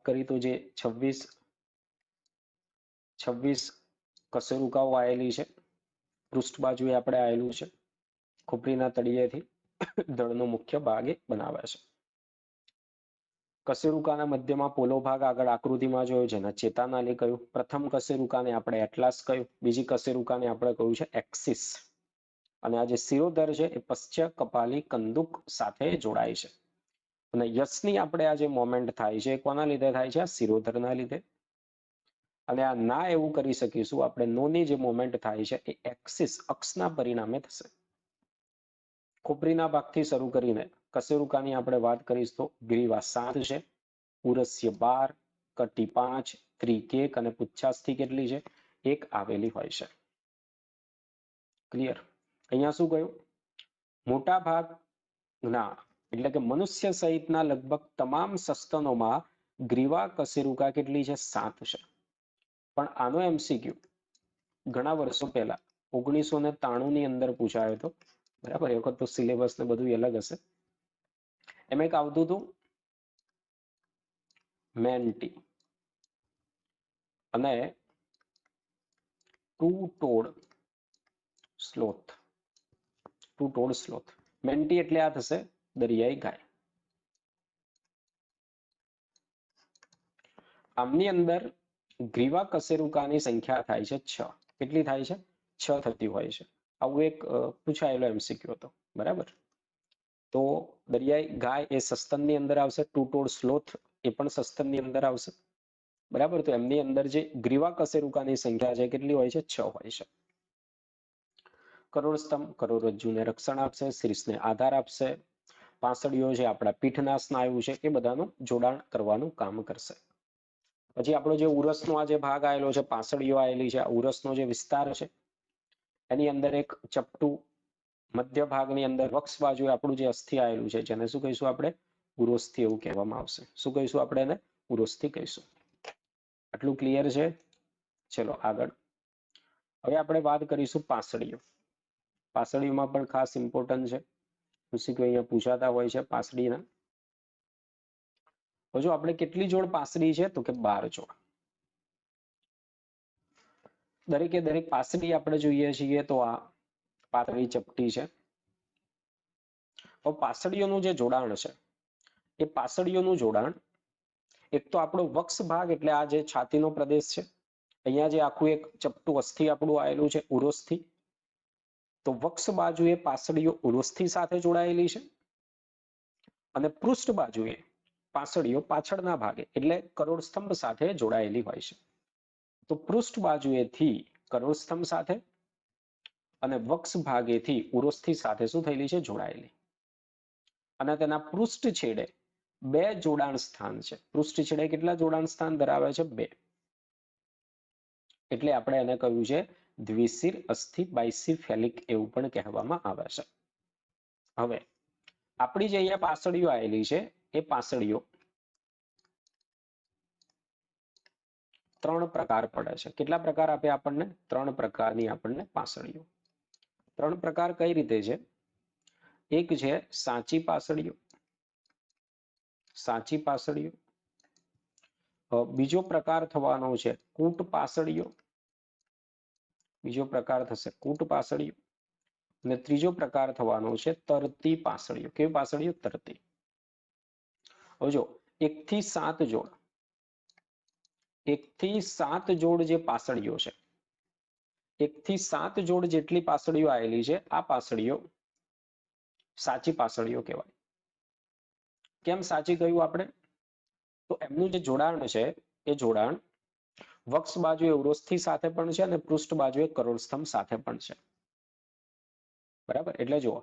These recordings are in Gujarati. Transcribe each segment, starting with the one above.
કરી તો જે 26 કશેરુકાઓ આવેલી છે, પૃષ્ઠ બાજુએ આપણે આવેલું છે, ખોપરીના તળિયેથી દળનો મુખ્ય ભાગ એ બનાવે છે. કશેરુકાના મધ્યમાં પોલો ભાગ આગળ આકૃતિમાં જોયો છે, જેને ચેતાનાલી કહ્યું. પ્રથમ કશેરુકાને આપણે એટલાસ કહ્યું, બીજી કશેરુકાને આપણે કહ્યું છે એક્સિસ. અને આ જે શિરોધર છે એ પશ્ચ કપાલી કંદુક સાથે જોડાય છે. અને યશની આપણે આ જે મોમેન્ટ થાય છે એ કોના લીધે થાય છે? આ શિરોધરના લીધે. અને આ ના એવું કરી શકીશું આપણે, નોની જે મોમેન્ટ થાય છે એ એક્સિસ અક્ષના પરિણામે થશે. ખોપરીના ભાગથી શરૂ કરીને કશેરુકાની આપણે વાત કરીશું તો ગ્રીવા 7 છે, ઉરસ્ય 12, કટી 5, ત્રિકેક અને પુચ્છાસ્થિ કેટલી છે? 1 આવેલી હોય છે. ક્લિયર? અહીંયા શું કહ્યું? મોટા ભાગના એટલે કે મનુષ્ય સહિતના લગભગ તમામ સસ્તનોમાં ગ્રીવા કશેરુકા કેટલી છે? 7 છે. પણ આનો એમસીક્યુ ઘણા વર્ષો પહેલા 1993 ની અંદર પૂછાયો હતો. બરાબર, એ વખત તો સિલેબસ ને બધું અલગ હશે. એમાં એક આવતું હતું મેન્ટી અને ટુ-ટોડ સ્લોથ. મેન્ટી એટલે આ થશે દરિયાઈ ગાય. આમની અંદર ગ્રીવા કશેરુકાની સંખ્યા થાય છે 6. કેટલી થાય છે? 6 થતી હોય છે. આવું એક પૂછાયેલો એમસીક્યુ હતો. બરાબર, તો દરિયાઈ ગાય એ સસ્તનની અંદર આવશે, ટુ-ટોડ સ્લોથ એ પણ સસ્તનની અંદર આવશે. બરાબર, તો એમની અંદર જે ગ્રીવા કશેરુકાની સંખ્યા છે કેટલી હોય છે? 6 હોય છે. કરોડસ્તંભ કરોડરજ્જુને રક્ષણ આપશે, શીર્ષને આધાર આપશે. પાંસળીઓ છે આપણા પીઠના સ્નાયુ છે, એ બધાનું જોડાણ કરવાનું કામ કરશે. પછી આપણો જે ઉરસનો આ જે ભાગ આવેલો છે, પાંસળીઓ આવેલી છે, આ ઉરસનો જે વિસ્તાર છે એની અંદર એક ચપટું મધ્ય ભાગની અંદર વક્ષ બાજુ આપણું જે અસ્થિ આવેલું છે, જેને શું કહીશું આપણે? ઉરોસ્થિ એવું કહેવામાં આવશે. શું કહીશું આપણે એને? ઉરોસ્થિ કહીશું. આટલું ક્લિયર છે? ચલો આગળ. હવે આપણે વાત કરીશું પાંસળીઓ. પાંસળીઓમાં પણ ખાસ ઇમ્પોર્ટન્ટ છે, MCQ અહીંયા પૂછાતા હોય છે પાંસળીના. હજુ આપણે કેટલી જોડ પાંસળી છે? તો કે 12 જોડ. દરેકે દરેક પાંસળી આપણે જોઈએ છીએ તો આ પાતળી ચપટી છે. હવે પાંસળીઓનું જે જોડાણ છે એ પાંસળીઓનું જોડાણ એક તો આપણો વક્ષ ભાગ એટલે આ જે છાતીનો પ્રદેશ છે, અહીંયા જે આખું એક ચપટું અસ્થિ આપણું આવેલું છે ઉરોસ્થિ, તો વક્ષ બાજુએ પાંસળીઓ ઉરોસ્થિ સાથે જોડાયેલી છે અને પૃષ્ઠ બાજુએ પાંસળીઓ પાછળના ભાગે એટલે કરોડસ્તંભ સાથે જોડાયેલી હોય છે. તો પૃષ્ઠ બાજુએથી કરોડસ્તંભ સાથે અને વક્ષ ભાગેથી ઉરોસ્થિ સાથે શું થયેલી છે? જોડાયેલી. અને તેના પૃષ્ઠ છેડે 2 જોડાણ સ્થાન છે. પૃષ્ઠ છેડે કેટલા જોડાણ સ્થાન ધરાવે છે? 2. એટલે આપણે એને કહ્યું છે દ્વિશિર અસ્થિ બાયસિફેલિક એવું પણ કહેવામાં આવે છે. હવે આપણી જે અહીંયા પાંસળીઓ આવેલી છે એ પાંસળીઓ 3 પ્રકાર પડે છે. કેટલા પ્રકાર આપે આપણને? 3 પ્રકારની આપણને પાંસળીઓ. 3 પ્રકાર કઈ રીતે છે? એક છે સાચી પાંસળીઓ. બીજો પ્રકાર થવાનો છે કૂટ પાંસળીઓ. અને ત્રીજો પ્રકાર થવાનો છે તરતી પાંસળીઓ. કેવી પાંસળીઓ? તરતી. હવે જો 1 થી 7 જોડ, 1 થી 7 જોડ જે પાંસળીઓ છે, 1 થી 7 જોડ જેટલી પાંસળીઓ આવેલી છે, આ પાંસળીઓ સાચી પાંસળીઓ કહેવાય. કેમ સાચી કહ્યું આપણે? તો એમનું જે જોડાણ છે એ જોડાણ વક્ષ બાજુએ ઉરોસ્થિ સાથે પણ છે અને પૃષ્ઠ બાજુએ કરોડસ્તંભ સાથે પણ છે. બરાબર, એટલે જુઓ,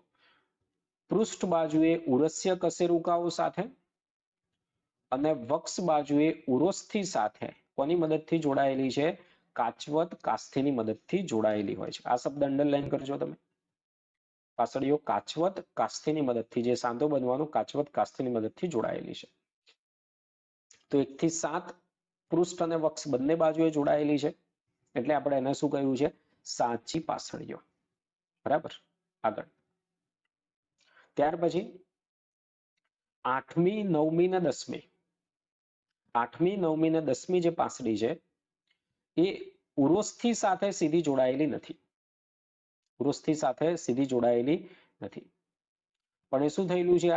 પૃષ્ઠ બાજુએ ઉરસ્ય કશેરુકાઓ સાથે અને વક્ષ બાજુએ ઉરોસ્થિ સાથે કોની મદદથી જોડાયેલી છે? કાચવત કાસ્થિની મદદથી જોડાયેલી હોય છે. આ શબ્દ અંડરલાઈન કરજો તમે. પાંસળીઓ કાચવત કાસ્થિની મદદથી, જે સાંધો બનવાનું કાચવત કાસ્થિની મદદથી જોડાયેલી છે. તો 1 થી 7 પૃષ્ઠ અને વક્ષ બંને બાજુએ જોડાયેલી છે એટલે આપણે એને શું કહ્યું છે? સાચી પાંસળીઓ. બરાબર, આગળ. ત્યાર પછી 8મી 9મી ને 10મી 8મી 9મી ને 10મી જે પાંસળી છે એ ઉરોસ્થિ સાથે સીધી જોડાયેલી નથી. ઉરોસ્થિ સાથે સીધી જોડાયેલી નથી. પણ એ શું થયેલું છે?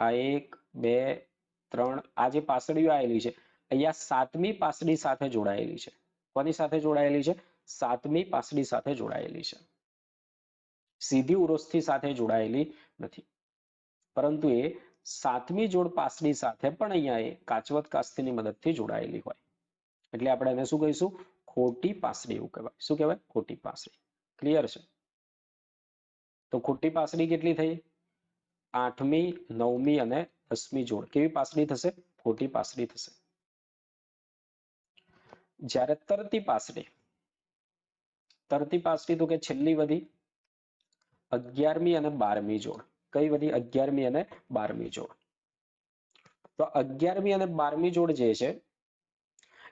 આ 1 2 3 આ જે પાંસળીઓ આવેલી છે અહીંયા 7મી પાંસળી સાથે જોડાયેલી છે. કોની સાથે જોડાયેલી છે? 7મી પાંસળી સાથે જોડાયેલી છે. સીધી ઉરોસ્થિ સાથે જોડાયેલી નથી. પરંતુ એ 7મી જોડ પાંસળી સાથે પણ અહીંયા એ કાચવત કાસ્તીની મદદથી જોડાયેલી હોય. એટલે આપણે એને શું કહીશું? ખોટી પાંસળી એવું કહેવાય. શું કહેવાય? ખોટી પાંસળી. ક્લિયર છે? તો ખોટી પાંસળી કેટલી થઈ? 8મી 9મી અને 10મી જોડ કેવી પાંસળી થશે? ખોટી પાંસળી થશે. જ્યારે તરતી પાંસળી તો કે છેલ્લી વધી 11મી અને 12મી જોડ. કઈ વધી? 11મી અને 12મી જોડ. તો 11મી અને 12મી જોડ જે છે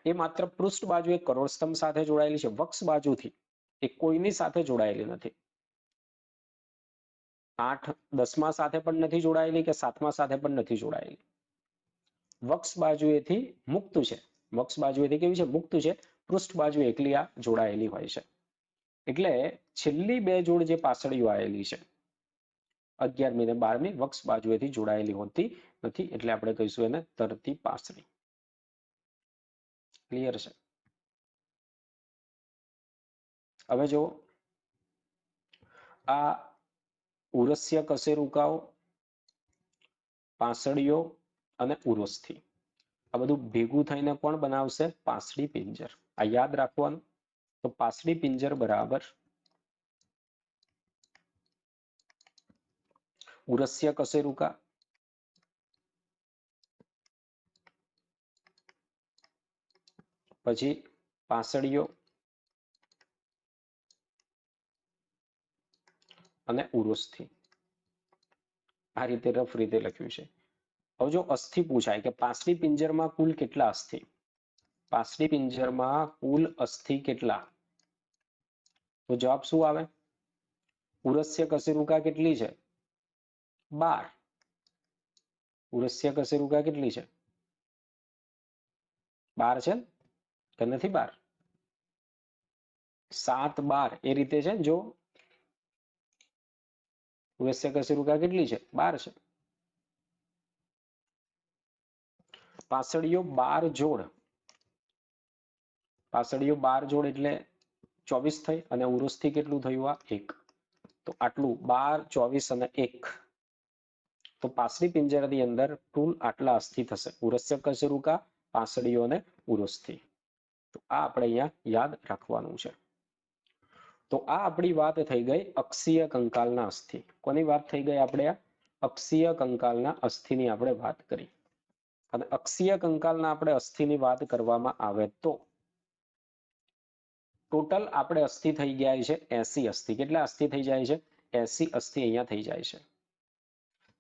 એ માત્ર પૃષ્ઠ બાજુએ કરોડ સ્તંભ સાથે જોડાયેલી છે. વક્ષ બાજુથી એ કોઈની સાથે જોડાયેલી નથી. 8 10મા સાથે પણ નથી જોડાયેલી કે 7મા સાથે પણ નથી જોડાયેલી. વક્ષ બાજુએથી મુક્ત છે. વક્ષ બાજુએથી કેવી છે? મુક્ત છે. પૃષ્ઠ બાજુ એકલી આ જોડાયેલી હોય છે. એટલે છેલ્લી બે જોડ જે પાંસળીઓ આવેલી છે 11મી અને 12મી વક્ષ બાજુએથી જોડાયેલી હોતી નથી. એટલે આપણે કહીશું એને તરતી પાંસળી. ક્લિયર છે? હવે જો આ ઉરસ્ય કશેરુકાઓ, પાંસળીઓ અને ઉરોસ્થિ આ બધું ભેગું થઈને કોણ બનાવશે? પાંસળી પિંજર. આ યાદ રાખવાનું. તો પાંસળી પિંજર બરાબર ઉરસ્ય કશેરુકા પછી પાંસળીઓ અને ઉરોસ્થિ. આ રીતે રફ રીતે લખ્યું છે. હવે જો અસ્થિ પૂછાય કે પાંસળી પિંજરમાં કુલ કેટલા અસ્થિ? પાંસળી પિંજરમાં કુલ અસ્થિ કેટલા? તો જવાબ શું આવે? ઉરસ્ય કશેરુકા કેટલી છે? 12. ઉરસ્ય કશેરુકા કેટલી છે? 12 છે કે નથી? 12 7 12 એ રીતે છે. જો ઉરસ્ય કશેરુકા કેટલી છે? 12 છે. પાંસળીઓ 12 જોડ. પાંસળીઓ 12 જોડ એટલે 24 થઈ અને ઉરોસ્થિ કેટલું થયું? આ 1. તો આટલું 12 24 અને 1. તો પાંસળી પિંજરાની અંદર કુલ આટલા અસ્થિ થશે. ઉરસ્ય કશેરુકા, પાંસળીઓ અને ઉરોસ્થિ. તો આ આપણે અહીંયા યાદ રાખવાનું છે. તો આ આપણી વાત થઈ ગઈ અક્ષીય કંકાલના અસ્થિ. કોની વાત થઈ ગઈ? આપણે આ અક્ષીય કંકાલના અસ્થિની આપણે વાત કરી. અને અક્ષીય કંકાલના આપણે અસ્થિની વાત કરવામાં આવે તો ટોટલ આપણે અસ્થિ થઈ ગયા છે 80 અસ્થિ. કેટલા અસ્થિ થઈ જાય છે? 80 અસ્થિ અહીંયા થઈ જાય છે.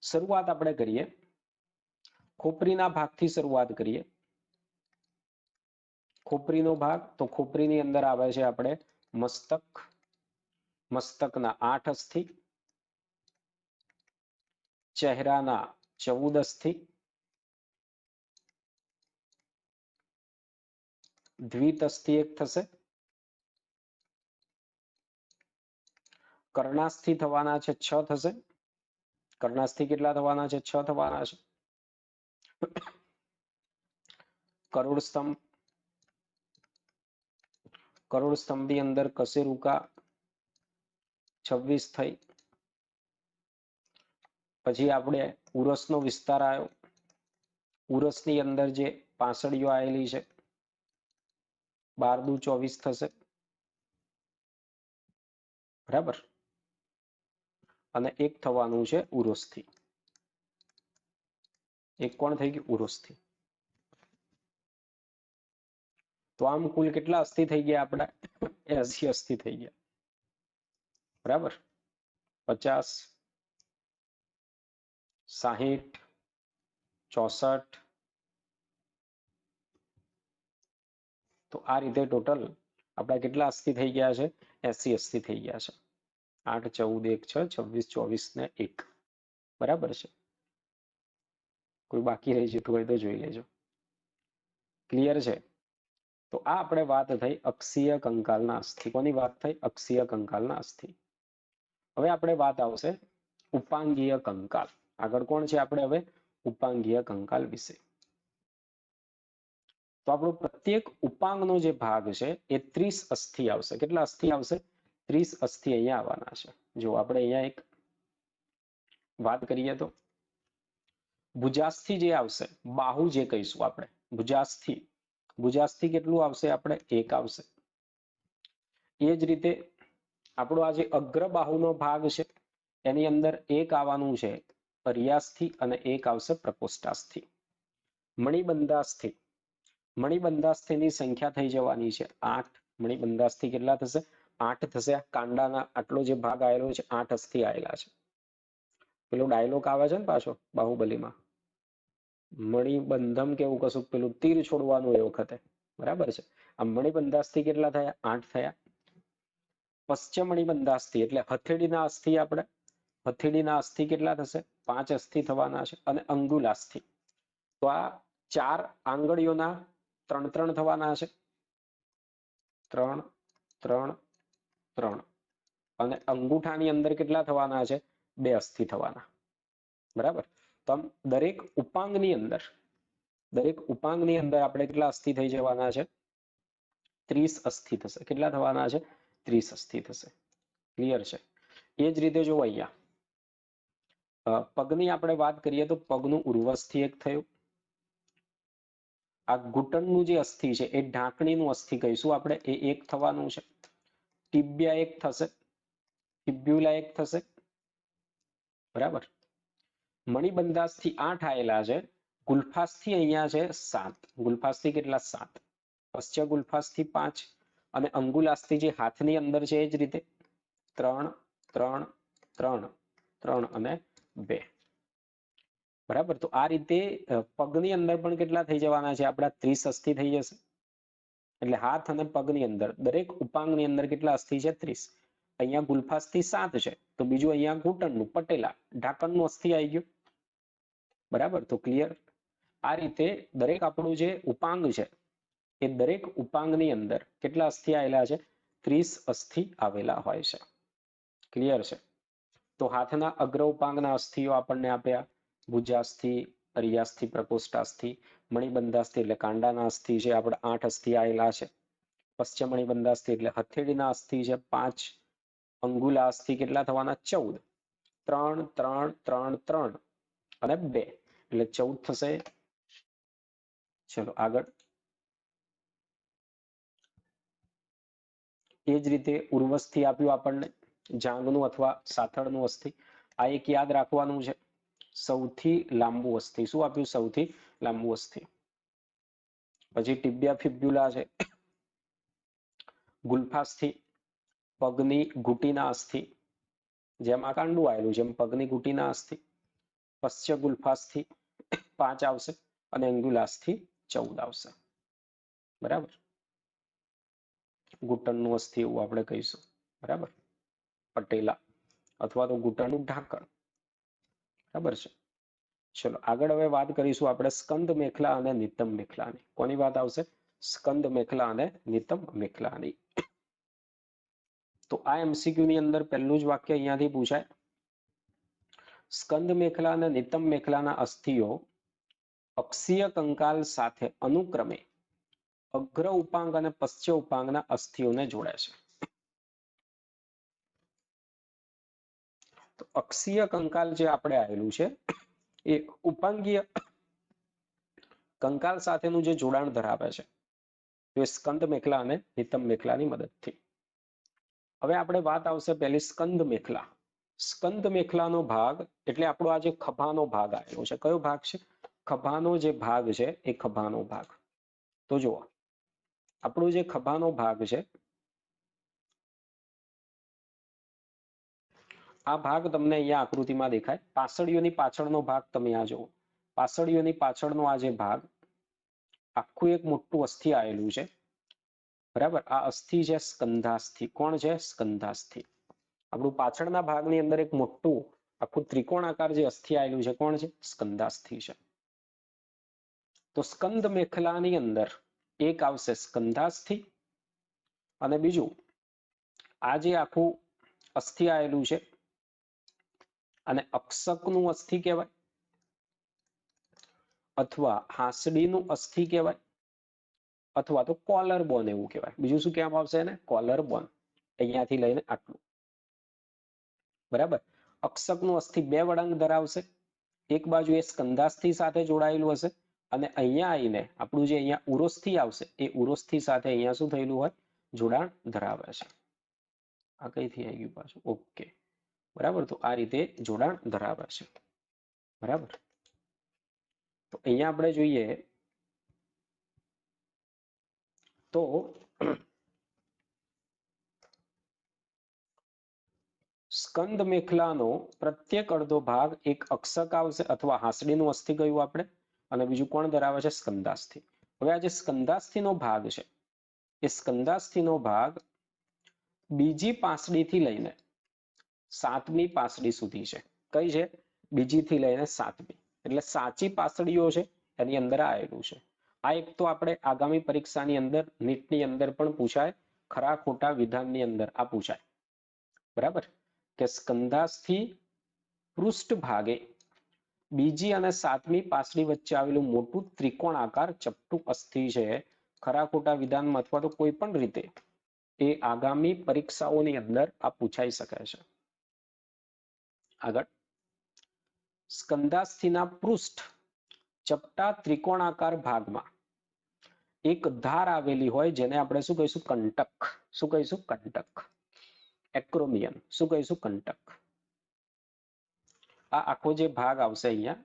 શરૂઆત આપણે કરીએ ખોપરીના ભાગથી શરૂઆત કરીએ. ખોપરીનો ભાગ તો ખોપરીની અંદર આવે છે આપણે મસ્તક. મસ્તકના 8 અસ્થિ, ચહેરાના 14 અસ્થિ, દ્વિત અસ્થિ એક થશે, કર્ણાસ્થિ થવાના છે 6 થશે. કર્ણાસ્થિ કેટલા થવાના છે? 6 થવાના છે. કરોડ સ્તંભ, કરોડ સ્તંભની અંદર કશેરુકા 26 થઈ. પછી આપણે ઉરસનો વિસ્તાર આવ્યો. ઉરસની અંદર જે પાંસળીઓ આવેલી છે 12 દુ 24 થશે. બરાબર. અને એક થવાનું છે ઉરોસ્થિ. એક કોણ થઈ ગયું? ઉરોસ્થિ. તો આમ કુલ કેટલા અસ્થિ થઈ ગયા? આપણા 80 અસ્થિ થઈ ગયા. બરાબર. 50 60 64. તો આ રીતે ટોટલ આપણા કેટલા અસ્થિ થઈ ગયા છે? 80 અસ્થિ થઈ ગયા છે. 8 14 1 6 26 24 ને 1. બરાબર છે. કોઈ બાકી રહી જતું હોય તો જોઈ લેજો. ક્લિયર છે? તો આ આપણે વાત થઈ અક્ષીય કંકાલના અસ્થિ. કોની વાત થઈ? અક્ષીય કંકાલના અસ્થિ. હવે આપણે વાત આવશે ઉપાંગીય કંકાલ. આગળ કોણ છે આપણે હવે? ઉપાંગીય કંકાલ વિશે. તો આપણો પ્રત્યેક ઉપાંગનો જે ભાગ છે એ 30 અસ્થિ આવશે. કેટલા અસ્થિ આવશે? 30 અસ્થિ અહીંયા આવવાના છે. જો આપણે અહીંયા એક વાત કરીએ તો ભુજાસ્થિ જે આવશે, બાહુ જે કહીશું આપણે, ભુજાસ્થિ, ભુજાસ્થિ કેટલું આવશે આપણે? 1 આવશે. એ જ રીતે આપણો આ જે અગ્રબાહુનો ભાગ છે એની અંદર 1 આવવાનું છે પર્યાસ્થિ અને 1 આવશે પ્રકોષ્ઠાસ્થિ. મણિબંધાસ્થિ, મણિબંધાસ્થિની સંખ્યા થઈ જવાની છે 8. મણિબંધાસ્થિ કેટલા થશે? 8 થશે. કાંડાના આટલો જે ભાગ આવેલો છે 8 અસ્થિ આવેલા છે. પેલો ડાયલોગ આવે છે ને પાછો બાહુબલીમાં, મણિબંધમ કેવું કશું પેલું તીર છોડવાનું એ વખતે, બરાબર છે. આ મણિબંધાસ્થિ કેટલા થયા? 8 થયા. પશ્ચિમ મણિબંધાસ્થિ એટલે હથેળીના અસ્થિ, આપણે હથેળીના અસ્થિ કેટલા થશે? 5 અસ્થિ થવાના છે. અને અંગુલાસ્થિ, તો આ 4 આંગળીઓના 3 થવાના છે. 3 3 3. અને અંગૂઠાની અંદર કેટલા થવાના છે? 2 અસ્થિ થવાના. બરાબર. તો આમ દરેક ઉપાંગની અંદર આપણે કેટલા અસ્થિ થઈ જવાના છે? 30 અસ્થિ થશે. કેટલા થવાના છે? 30 અસ્થિ થશે. ક્લિયર છે? એ જ રીતે જો અહીંયા પગની આપણે વાત કરીએ તો પગનું ઉર્વસ્થિ 1 થયું. આ ઘૂંટણનું જે અસ્થિ છે એ ઢાંકણીનું અસ્થિ કહીશું આપણે, એ 1 થવાનું છે. ટિબ્યા 1 થશે, ટિબ્યુલા 1 થશે. બરાબર. મણિબંધાસ્થિ 8 આવેલા છે. ગુલ્ફાસ્થિ અહીંયા છે 7. ગુલ્ફાસ્થિ કેટલા? 7. પશ્ચ ગુલ્ફાસ્થિ 5. અને અંગુલાસ્થિ જે હાથની અંદર છે એ જ રીતે 3 3 3 3 અને 2. બરાબર. તો આ રીતે પગની અંદર પણ કેટલા થઈ જવાના છે આપણા? 30 અસ્થિ થઈ જશે. એટલે હાથ અને પગની અંદર દરેક ઉપાંગની અંદર કેટલા અસ્થિ છે? 30. અહીંયા ગુલ્ફાસ્થિ 7 છે, તો બીજું અહીંયા ઘૂંટણનું પટેલા ઢાંકણનું અસ્થિ આવી ગયું. બરાબર. તો ક્લિયર? આ રીતે દરેક આપણું જે ઉપાંગ છે એ દરેક ઉપાંગની અંદર કેટલા અસ્થિ આવેલા છે? 30 અસ્થિ આવેલા હોય છે. ક્લિયર છે? તો હાથના અગ્ર ઉપાંગના અસ્થિઓ આપણને આપ્યા, ભુજાસ્થિ, પર્યાસ્થિ, પ્રકોષ્ઠાસ્થિ. મણિબંધાસ્થિ એટલે કાંડાના અસ્થિ છે આપણે 8 અસ્થિ આવેલા છે. પશ્ચિમ મણિબંધાસ્થિ એટલે હથેળીના અસ્થિ છે 5. અંગુલા અસ્થિ કેટલા થવાના? 14. 3 3 3 3 અને 2 એટલે 14 થશે. ચલો આગળ. એ જ રીતે ઉર્વસ્થિ આપ્યું આપણને, જાંઘનું અથવા સાથળનું અસ્થિ. આ એક યાદ રાખવાનું છે, સૌથી લાંબુ અસ્થિ. શું આપ્યું? સૌથી લાંબુ અસ્થિ. પછી ટિબ્યા ફિબ્યુલા છે, ગુલ્ફાસ્થિ, પગની ઘૂંટીના અસ્થિ, જેમ આ કાંડું આવેલું જેમ પગની ઘૂંટીના અસ્થિ. પશ્ચ ગુલ્ફાસ્થિ 5 આવશે અને અંગુલાસ્થિ 14 આવશે. બરાબર. ઘૂંટણનું અસ્થિ એવું આપણે કહીશું. બરાબર. પટેલા અથવા તો ઘૂંટણનું ઢાંકણ. બરાબર છે. ચલો આગળ હવે વાત કરીશું આપણે સ્કંદ મેખલા અને નિતંબ મેખલાની. કોની વાત આવશે? સ્કંદ મેખલા અને નિતંબ મેખલાની. તો આ MCQ ની અંદર પહેલું જ વાક્ય અહીંયાથી પૂછાય. સ્કંદ મેખલા અને નિતંબ મેખલાના અસ્થિઓ અક્ષીય કંકાલ સાથે અનુક્રમે અગ્ર ઉપાંગ અને પશ્ચ ઉપાંગના અસ્થિઓને જોડે છે. તો અક્ષીય કંકાલ જે આપણે આવેલું છે એ ઉપાંગીય કંકાલ સાથેનું જે જોડાણ ધરાવે છે તે સ્કંદ મેખલા અને નિતંબ મેખલાની મદદથી. હવે આપણે વાત આવશે પહેલી સ્કંદ મેખલા. સ્કંદ મેખલાનો ભાગ એટલે આપણો આ જે ખભાનો ભાગ આવેલો છે. કયો ભાગ છે? ખભાનો જે ભાગ છે એ ખભાનો ભાગ. તો જુઓ આપણો જે ખભાનો ભાગ છે આ ભાગ તમને અહીંયા આકૃતિમાં દેખાય. પાસળીઓની પાછળનો ભાગ તમે આ જુઓ. પાસળીઓની પાછળનો આ જે ભાગ આખું એક મોટું અસ્થિ આવેલું છે. બરાબર. આ અસ્થિ છે સ્કંધાસ્થિ. કોણ છે? સ્કંધાસ્થિ. આપણું પાછળના ભાગની અંદર એક મોટું આખું ત્રિકોણાકાર જે અસ્થિ આવેલું છે કોણ છે? સ્કંધાસ્થિ છે. તો સ્કંદ મેખલાની અંદર એક આવશે સ્કંધાસ્થિ અને બીજું આ જે આખું અસ્થિ આવેલું છે અને અક્ષકનું અસ્થિ કહેવાય અથવા હાંસડીનું અસ્થિ કહેવાય અથવા તો કોલર બોન એવું કહેવાય. બીજું શું કહેવામાં આવશે એને? કોલર બોન. અહીંયાથી લઈને આટલું. બરાબર. અક્ષકનું અસ્થિ બે વળાંક ધરાવશે. એક બાજુ એ સ્કંધાસ્થિ સાથે જોડાયેલું હશે અને અહીંયા આવીને આપણું જે અહીંયા ઉરોસ્થિ આવશે એ ઉરોસ્થિ સાથે અહીંયા શું થયેલું હોય? જોડાણ ધરાવે છે. આ કઈથી આવી ગયું પાછું? ઓકે. બરાબર. તો આ રીતે જોડાણ ધરાવે છે. બરાબર. તો અહીંયા આપણે જોઈએ તો સ્કંદ મેખલાનો પ્રત્યેક અડધો ભાગ એક અક્ષક આવશે અથવા હાંસડીનું અસ્થિ કહ્યું આપણે અને બીજું કોણ ધરાવે છે? સ્કંદાસ્થિ. હવે આ જે સ્કંદાસ્થિનો ભાગ છે એ સ્કંદાસ્થિનો ભાગ બીજી પાંસળીથી લઈને સાતમી પાંસળી સુધી છે. કઈ છે? બીજીથી લઈને સાતમી. એટલે સાચી પાંસળીઓ છે એની અંદર આવેલું છે. આ એક તો આપણે આગામી પરીક્ષાની અંદર નીટની અંદર પણ પૂછાય, ખરા ખોટા વિધાનની અંદર આ પૂછાય. બરાબર. કે સ્કંધાસ્થિ પૃષ્ઠભાગે બીજી અને સાતમી પાંસળી વચ્ચે આવેલું મોટું ત્રિકોણાકાર ચપટું અસ્થિ છે. ખરા ખોટા વિધાનમાં અથવા તો કોઈ પણ રીતે એ આગામી પરીક્ષાઓની અંદર આ પૂછાઈ શકે છે. આગળ સ્કંધાસ્થિના પૃષ્ઠ ચપટા ત્રિકોણાકાર ભાગમાં એક ધાર આવેલી હોય જેને આપણે શું કહીશું? કંટક. શું કહીશું? કંટક. એક્રોમિયન. શું કહીશું? કંટક. આ આખો જે ભાગ આવશે અહીંયા,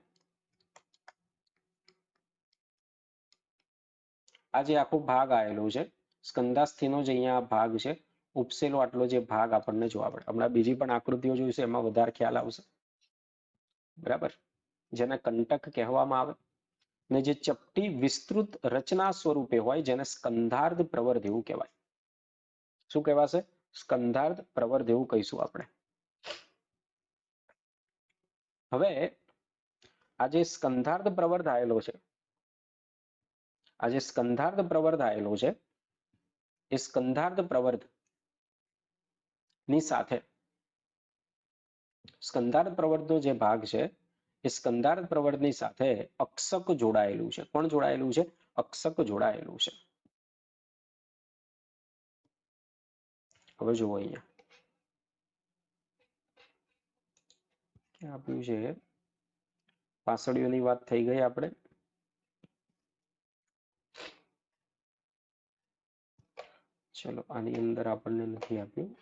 આ જે આખો ભાગ આવેલો છે સ્કંધાસ્થિનો જે અહીંયા ભાગ છે ઉપસેલો આટલો જે ભાગ આપણને જોવા મળે. હમણાં બીજી પણ આકૃતિઓ જોઈશે એમાં વધારે ખ્યાલ આવશે. બરાબર. જેને કંટક કહેવામાં આવે ને જે ચપટી વિસ્તૃત રચના સ્વરૂપે હોય જેને સ્કંધાર્ધ પ્રવર્ધ એવું કહેવાય. શું કહેવાશે? સ્કંધાર્ધ પ્રવર્ધ એવું કહીશું આપણે. હવે આ જે સ્કંધાર્ધ પ્રવર્ધ આવેલો છે, આ જે સ્કંધાર્ધ પ્રવર્ધ આવેલો છે એ સ્કંધાર્ધ પ્રવર્ધ ની સાથે સ્કંધાર્ધ પ્રવર્ધનો જે ભાગ છે એ સ્કંધાર્ધ પ્રવર્ધની સાથે અક્ષક જોડાયેલું છે. કોણ જોડાયેલું છે? અક્ષક જોડાયેલું છે. હવે જુઓ અહીંયા આપ્યું છે પાસળીઓની વાત થઈ ગઈ આપણે. ચલો આની અંદર આપણને નથી આપ્યું.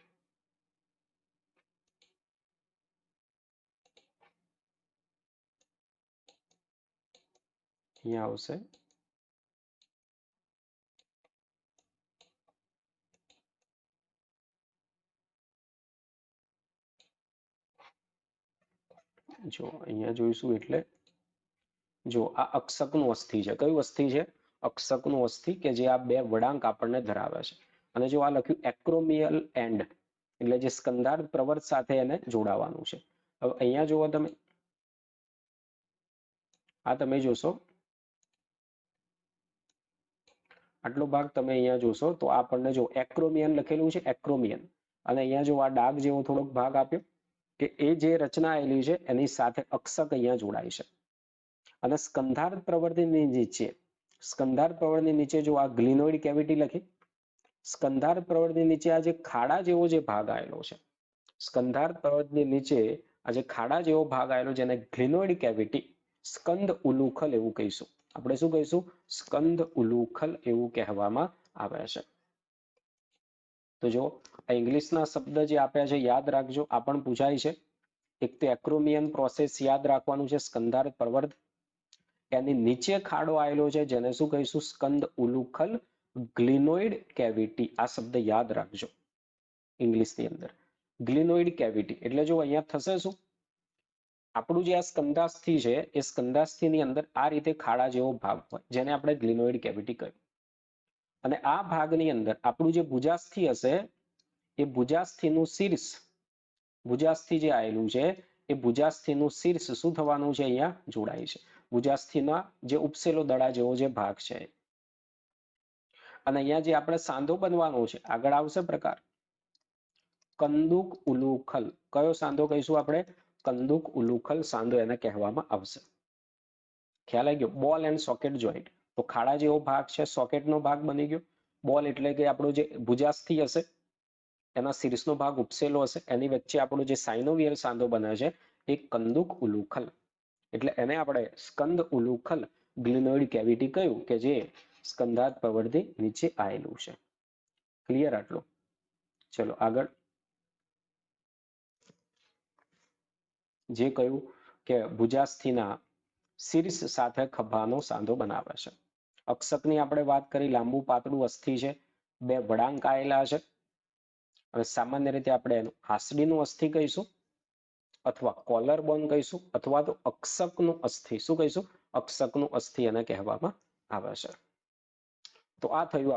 અહીંયા આવશે. જો અહીંયા જોઈશું એટલે જો આ અક્ષકનું અસ્થિ છે. કયું અસ્થિ છે? અક્ષકનું અસ્થિ કે જે આ બે વળાંક આપણને ધરાવે છે. અને જો આ લખ્યું એક્રોમિયલ એન્ડ એટલે જે સ્કંધાર્ધ પ્રવર્ધ સાથે એને જોડાવાનું છે. હવે અહીંયા જુઓ તમે, આ તમે જોશો આટલો ભાગ તમે અહીંયા જોશો તો આપણને જો એક્રોમિયન લખેલું છે, એક્રોમિયન. અને અહીંયા જો આ ડાઘ જેવો થોડોક ભાગ આપ્યો કે એ જે રચના આવેલી છે એની સાથે અક્ષક અહીંયા જોડાય છે. અને સ્કંધાર્ધ પ્રવર્ધની નીચે, સ્કંધાર્ધ પ્રવર્ધની નીચે જો આ ગ્લિનોઇડ કેવિટી લખી, સ્કંધાર્ધ પ્રવર્ધની નીચે આ જે ખાડા જેવો જે ભાગ આવેલો છે, સ્કંધાર્ધ પ્રવર્ધની નીચે આ જે ખાડા જેવો ભાગ આવેલો જેને ગ્લિનોઇડ કેવિટી સ્કંદ ઉલુખલ એવું કહીશું. આપણે શું કહીશું? સ્કંદ ઉલુખલ એવું કહેવામાં આવે છે. તો જો આ ઇંગ્લિશના શબ્દ જે આપ્યા છે યાદ રાખજો, આ પણ પૂછાય છે. એક તો એક્રોમિયન પ્રોસેસ યાદ રાખવાનું છે, સ્કંધાર્ધ પ્રવર્ધ. એની નીચે ખાડો આવેલો છે જેને શું કહીશું? સ્કંદ ઉલુખલ ગ્લિનોઇડ કેવિટી. આ શબ્દ યાદ રાખજો ઇંગ્લિશની અંદર. ગ્લિનોઇડ કેવિટી એટલે જો અહીંયા થશે શું? આપણું જે આ સ્કંધાસ્થિ છે એ સ્કંધાસ્થિની અંદર આ રીતે ખાડા જેવો ભાગ હોય જેને આપણે ગ્લિનોઇડ કેવિટી કહ્યું. અને આ ભાગની અંદર આપણું જે ભુજાસ્થિ હશે એ ભુજાસ્થિનું શીર્ષ, ભુજાસ્થિ જે આવેલું છે એ ભુજાસ્થિનું શીર્ષ શું થવાનું છે? અહીંયા જોડાય છે. ભુજાસ્થિના જે ઉપસેલો દડા જેવો જે ભાગ છે. અને અહીંયા જે આપણે સાંધો બનવાનો છે, આગળ આવશે પ્રકાર કંદુક ઉલુખલ. કયો સાંધો કહીશું આપણે? કંદુક ઉલુખલ સાંધો એને કહેવામાં આવશે. ખ્યાલ આવી ગયો? બોલ એન્ડ સોકેટ જોઈન્ટ. તો ખાડા જેવો ભાગ છે, સોકેટનો ભાગ બની ગયો. બોલ એટલે કે આપણો જે ભુજાસ્થિ હશે, એના શીર્ષનો ભાગ ઉપસેલો હશે, એની વચ્ચે આપણો જે સાઇનોવિયલ સાંધો બને છે એ કંદુક ઉલુખલ. એટલે એને આપણે સ્કંદ ઉલુખલ ગ્લિનોઇડ કેવિટી કહ્યું, કે જે સ્કંધાત પ્રવૃત્તિ નીચે આવેલું છે. ક્લિયર આટલું? ચલો આગળ. જે કહ્યું કે ભુજાસ્થિના શીર્ષ સાથે ખભાનો સાંધો બનાવે છે. અક્ષકની આપણે વાત કરી, લાંબુ પાતળું અસ્થિ છે, બે વળાંક આવેલા છે. અને સામાન્ય રીતે આપણે એનું હાસડીનું અસ્થિ કહીશું, અથવા કોલર બોન કહીશું, અથવા તો અક્ષકનું અસ્થિ. શું કહીશું? અક્ષકનું અસ્થિ એને કહેવામાં આવે છે. તો આ થયું